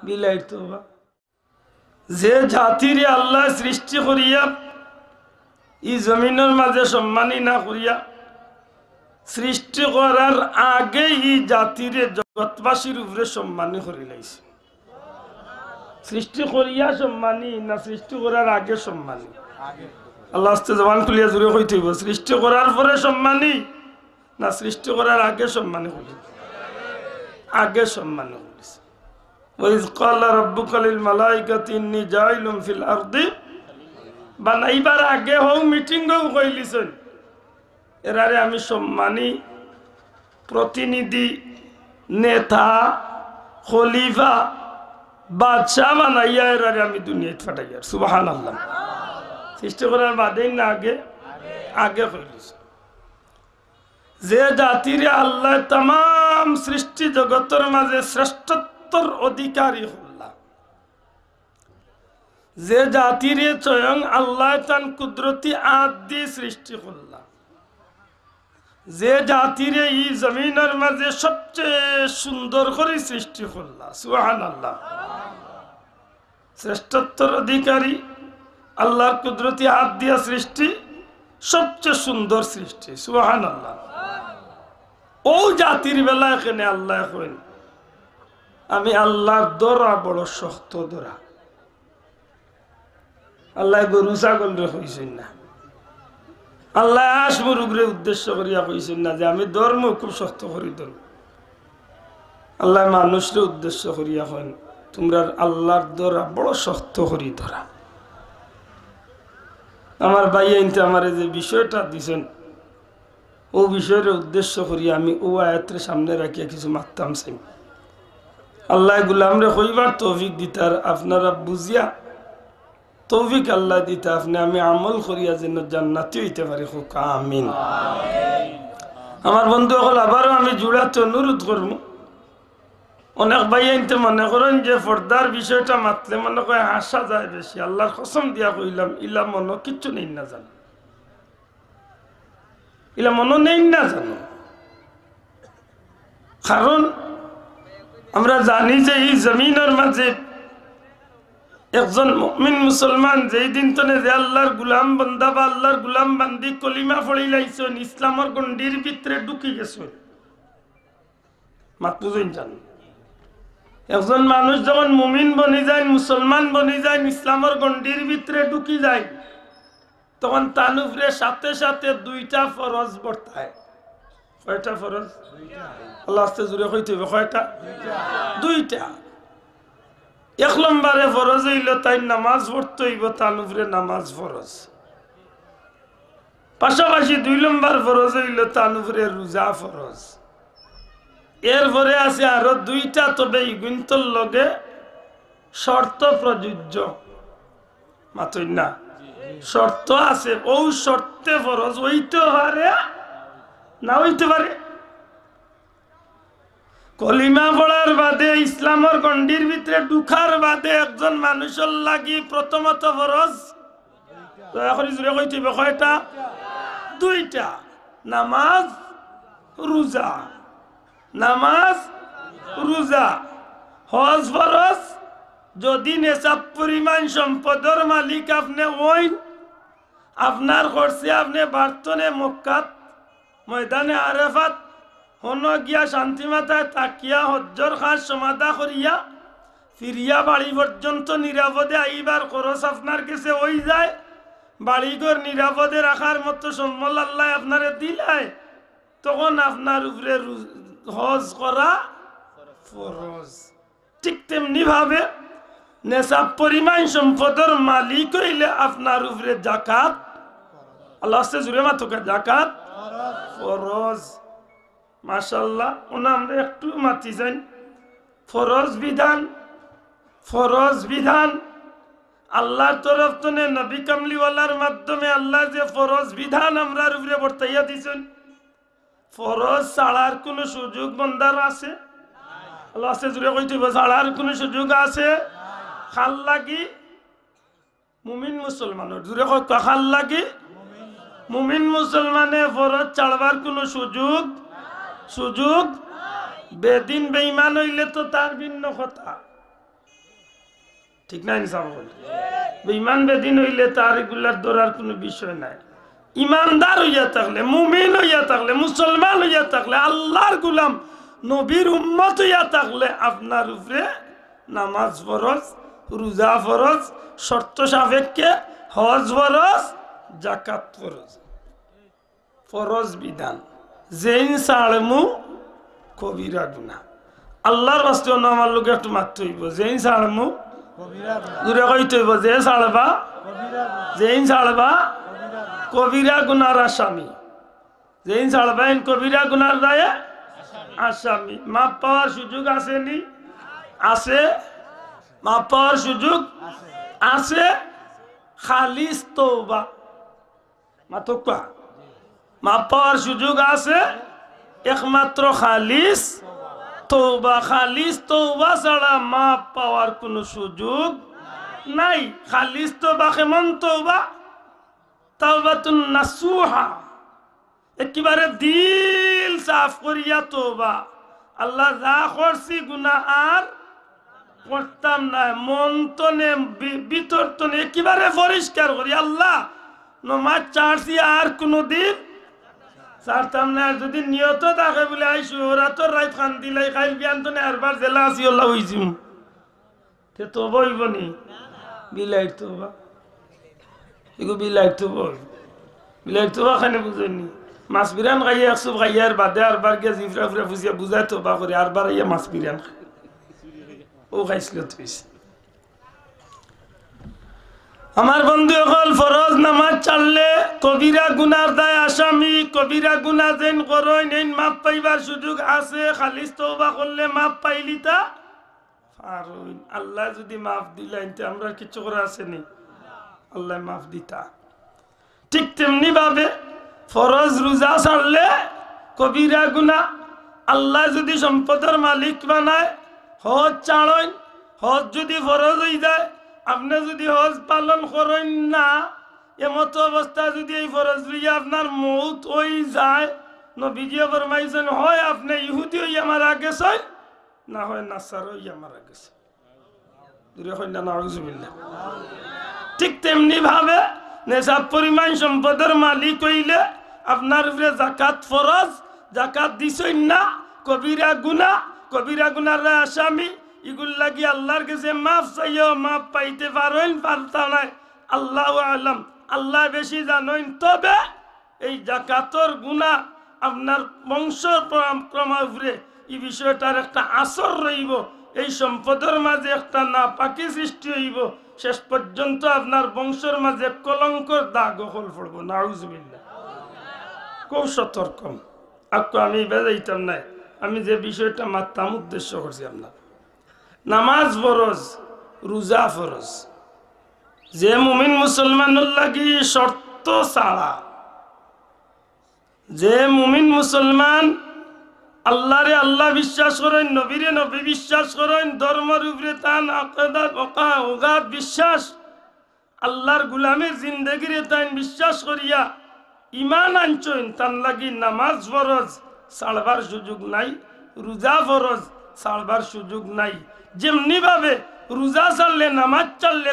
বিলাইট তো যে জাতিরে আল্লাহ সৃষ্টি করিয়া ই জমিনের মাঝে সম্মানী না করিয়া সৃষ্টি করার আগে ই জাতিরে জগৎবাসীর উপরে সম্মানী করে লাইছে। সৃষ্টি করিয়া সম্মানী না সৃষ্টি করার আগে সম্মানী? আল্লাহ আস্তে জবান খুলিয়া জুড়ে কইতে হইব, সৃষ্টি করার পরে সম্মানী না সৃষ্টি করার আগে সম্মানী করি? আগে সম্মানী করেছে। ওয়াইজ ক্বালা রাব্বুকা লিল মালাইকাতি ইন্নী জাইলুম ফিল আরদি, বানাইবার আগে হও মিটিং গো কইলিছেন এরারে আমি সম্মানী প্রতিনিধি নেতা খলিফা বাদশাহ বানাইয়া এরারে আমি দুনিয়ায় ফাটাইয়া। সুবহানাল্লাহ। সৃষ্টি করার বাদেই না আগে? আগে কইলিছে। যে জাতিরে আল্লাহ তাম সৃষ্টি জগতের মাঝে শ্রেষ্ঠত্বর অধিকারী হল্লা, যে জাতিরে স্বয়ং আল্লাহ তান কুদরতি আদ দিয়ে সৃষ্টি করলা, যে জাতিরে এই জমিনের মাঝে সবচেয়ে সুন্দর করে সৃষ্টি করলা। সুবহানাল্লাহ। শ্রেষ্ঠত্বর অধিকারী আল্লাহর কুদরতি হাত দিয়া সৃষ্টি, সবচেয়ে সুন্দর সৃষ্টি। সুবহানাল্লাহ। ও জাতির বেলা এখানে আল্লাহ কইন আমি আল্লাহর দরা বড় শক্ত দরা। আল্লাহ গরু ছাগল রে কইছেন না, আল্লাহ আশ মুরুগরে উদ্দেশ্য করিয়া কইছেন না যে আমি ধর্ম খুব শক্ত করি ধর্ম। আল্লাহ মানুষরে উদ্দেশ্য করিয়া কইন তোমরা আল্লাহর দরা বড় শক্ত করি ধরা। আমার ভাই আইনতে আমার যে বিষয়টা দিছেন ও বিষয়ের উদ্দেশ্য করি আমি ও আয়াতের সামনে রাখিয়া কিছু মারতাম চাই। আল্লাহ গুলামরে কইবার তৌফিক দিতার, আপনারা বুঝিয়া তৌফিক আল্লাহ দিতা আপনি আমি আমল করিয়া যেন জান্নাতি হইতে পারি। হোক আমিন। আমার বন্ধু সকল আবারও আমি জুড়াতে অনুরোধ করবো, অনেক ভাই আইনতে মনে করেন যে পর্দার বিষয়টা মাতলে মনে করে হাসা যায় বেশি। আল্লাহর কসম দিয়া কইলাম ইলা মনে কিচ্ছু নেই না জানো, ইলা মনে নেই না জানো। কারণ আমরা জানি যে এই জমিনের মাঝে একজন মুমিন মুসলমান যেই দিন তনে যে আল্লাহর গুলাম বান্দা বা আল্লাহর গুলাম বান্দি কলিমা পড়ি লাইছেন, ইসলামের গণ্ডির ভিতরে ঢুকি গেছেন, মাত বুঝেন জানো। একজন মানুষ যখন মুমিন বনি যায়, মুসলমান বনি যায়, ইসলামের গণ্ডির ভিতরে ঢুকি যায়, তখন তার উপরে সাথে সাথে দুইটা ফরজ বর্তায়। কয়টা ফরজ? আল্লাহ আস্তে জুড়ে কইতে হবে কয়টা? দুইটা। এক নম্বরে ফরজ হইল তাই নামাজ পড়তে হইব, তার উপরে নামাজ ফরজ। পাশাপাশি 2 নম্বর ফরজ হইল তার উপরে রোজা ফরজ। এরপরে আছে আরো 2টা, তবে ইগুন্তর লগে শর্ত প্রযোজ্য। মাতই না, শর্ত আছে, ও শর্তে ফরজ হইতে পারে না হইতে পারে। কলিমা পড়ার বাদে ইসলামের গণ্ডির ভিতরে ঢুকার বাদে একজন মানুষের লাগি প্রথমত ফরজ কয়টা? 2টা। নামাজ রোজা, নামাজ রোজা। হজ ফরজ যদি নেশাব পরিমাণ সম্পদের মালিক আপনি হইন, আপনার খরচে আপনি বার্তনে মক্কাত ময়দানে আরাফাত হন গিয়া শান্তি মাথায় তাকিয়া হজ্জর খাস সমাধা করিয়া ফিরিয়া বাড়ি পর্যন্ত নিরাপদে আইবার খরচ আপনার কাছে হই যায়, বাড়িঘর নিরাপদে রাখার মতো সম্বল আল্লাহ আপনারে দিলায়, তখন আপনার উপরে হজ করা ফরজ। ঠিক তেমনি ভাবে নেশাব পরিমাণ সম্পদের মালিক হইলে আপনার উপরে জাকাত, আল্লাহ জুড়ে মাতকা জাকাত ফরজ। মাশাআল্লাহ, ওনা আমরা একটু মাতি যাই। ফরজ বিধান, ফরজ বিধান আল্লাহর তরফ থেকে নবী কামলিওয়ালার মাধ্যমে আল্লাহ যে ফরজ বিধান আমরার উপরে বর্তাইয়া দিয়েছেন, ফরজ ছাড়ার কোনো সুযোগ বন্দার আছে? আল্লাহ জুড়ে কইতে ছাড়ার কোনো সুযোগ আছে? খাল লাগি মুমিন মুসলমানের জুড়ে খাল লাগি মুমিন মুসলমানে ফরজ ছাড়বার কোনো সুযোগ বেদিন বেঈমান হইলে তো তার ভিন্ন কথা। ঠিক না ইনসাফ বলে বেঈমান বেদিন হইলে তার এগুলার ধরার কোনো বিষয় নাই ইমানদার হইয়া থাকলে মুমিন হইয়া থাকলে মুসলমান হইয়া থাকলে আল্লাহর গোলাম নবীর উম্মত হইয়া থাকলে আপনার উপরে নামাজ ফরজ রোজা ফরজ শর্ত সাপেক্ষে হজ ফরজ যাকাত ফরজ ফরজ বিধান যেইন সালমু কবিরা গুনাহ আল্লাহর রাস্তে আমার লোক একটু মারতে হইব যেইন সালমু দূরে কইতে হইব যে সালবা যেইন সালবা কবিরা গুনার আসামি যেইন সালবাইন কবিরা গুনার দায়ে আসামি মাপ পাওয়ার সুযোগ আছে নি আছে মাপ পাওয়ার সুযোগ আছে খালিস তওবা মাতকা মাপ পাওয়ার সুযোগ আছে একমাত্র খালিস তওবা খালিস তওবা ছাড়া মাপ পাওয়ার কোনো সুযোগ নাই খালিস তওবা কেমন তওবা তাওবাতুন নাসুহা একেবারে দিল সাফ করিয়া তওবা আল্লাহ যা করছি গুনাহ আর করতাম না মন তো নে ভিতর তো নে একেবারে পরিষ্কার করি আল্লাহ নমাজ চারছি আর কোনোদিন চারতাম না যদি নিয়ত থাকে বলে আইসু ওরা তো রাত খান দিলাই খাইল বিয়ান তো নে আরবার জেলা আসি আল্লাহ হইছিম তে তো বইব নি বিলাইট তওবা এগো বিলাইট তওবা বিলাইট তওবা খানে বুঝেনি মাছ বিরান খাইয়ে একসব খাইয়ার বাদে আরবার গিয়ে জিফরা ফুরা ফুসিয়া বুঝাই তওবা করে আরবার ইয়া মাছ বিরান খাই ও খাইছিল তুইছে আমার বন্ধু হল ফরজ নামাজ চাললে কবিরা গুনার দায় আসামি কবিরা গুনা যেন করই নেন মাপ পাইবার সুযোগ আছে খালিস তওবা করলে মাপ পাইলিতা আর আল্লাহ যদি মাফ দিলেন তো আমরা কিছু করে আসেনি আল্লাহ মাফ দিতা ঠিক তেমনি ভাবে ফরজ রোজা ছাড়লে কবিরা গুনা আল্লাহ যদি সম্পদের মালিক বানায় হজ ছাড়েন হজ যদি ফরজ হয়ে যায় আপনি যদি হজ পালন করেন না এমত অবস্থা যদি এই ফরজ লইয়া আপনার মৌত হয়ে যায় নবীজি ফরমাইছেন হয় আপনি ইহুদি হইয়া মারা গেছেন না হয় নাসার হইয়া মারা গেছে দূরে হয় না নাউজুবিল্লাহ ঠিক তেমনি ভাবে নেশাব পরিমাণ সম্পদের মালিক হইলে আপনার উপরে যাকাত ফরজ যাকাত দিছেন না কবিরা গুনার আসামি এগুলো লাগি আল্লাহর কাছে মাফ চাইও মাফ পাইতে পারেন পারতা নাই আল্লাহু আলাম আল্লাহ বেশি জানেন তবে এই যাকাতর গুনাহ আপনার বংশ ক্রমাউপরে এই বিষয়টার একটা আসর রইব এই সম্পদের মাঝে একটা নাপাকি সৃষ্টি হইব শেষ পর্যন্ত আপনার বংশের মাঝে কলঙ্কর দাগ হল পড়ব নাউজুবিল্লাহ খুব সতর্ক আপনি আমি বেজাইতাম নাই আমি যে বিষয়টা মাত্রাম উদ্দেশ্য করছি আপনার নামাজ ফরজ রোজা ফরজ যে মুমিন মুসলমানের লাগি শর্ত ছাড়া যে মুমিন মুসলমান আল্লাহরে আল্লাহ বিশ্বাস করেন নবীরে নবী বিশ্বাস করেন ধর্মের উপরে তান আকীদাত ওগাত বিশ্বাস আল্লাহর গোলামের জিন্দেগিরে তান বিশ্বাস করিয়া ঈমান আনছেন তার লাগি নামাজ ফরজ ছাড়বার সুযোগ নাই রোজা ফরজ ছাড়বার সুযোগ নাই যেমনি ভাবে রোজা ছাড়লে নামাজ চাললে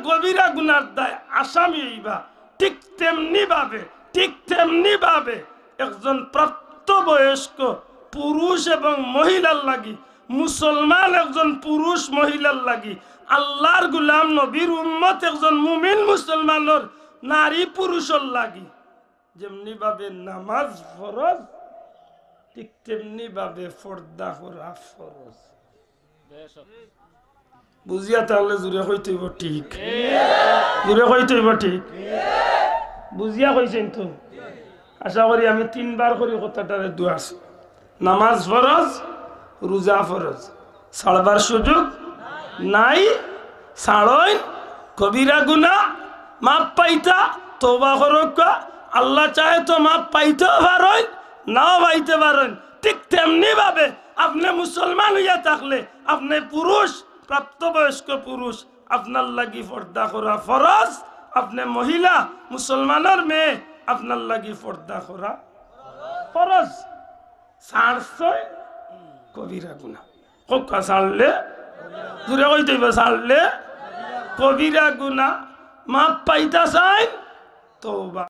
কবিরা গুনার দায় আসামি হইবা ঠিক তেমনি ভাবে একজন প্রাপ্তবয়স্ক পুরুষ এবং মহিলার লাগি মুসলমান একজন পুরুষ মহিলার লাগি আল্লাহর গোলাম নবীর উম্মত একজন মুমিন মুসলমানের নারী পুরুষের লাগি যেমনি ভাবে নামাজ ফরজ ঠিক তেমনি ভাবে পর্দা করা ফরজ বুঝিয়া তাহলে জুড়ে কইতে হইব ঠিক জুড়ে কইতে হইব ঠিক বুঝিয়া কইছেন তো আশা করি আমি 3 বার করে কথাটারে দুয়াস নামাজ ফরজ রোজা ফরজ ছাড়বার সুযোগ নাই ছাড়ই কবিরা গুনাহ মাপ পাইতা তওবা করক আল্লাহ চায় তো মাপ পাইতেও পারেন নাও পাইতে পারেন ঠিক তেমনি ভাবে আপনি মুসলমান হইয়া থাকলে আপনি পুরুষ প্রাপ্তবয়স্ক পুরুষ আপনার লাগি পর্দা করা ফরজ আপনি মহিলা মুসলমানের মেয়ে আপনার লাগি পর্দা করা ফরজ ছাড়ছয় কবিরা গুনাহ কোকা ছাড়লে দূরে কইতে ছাড়লে কবিরা গুনাহ মাপ পাইতা চাই তওবা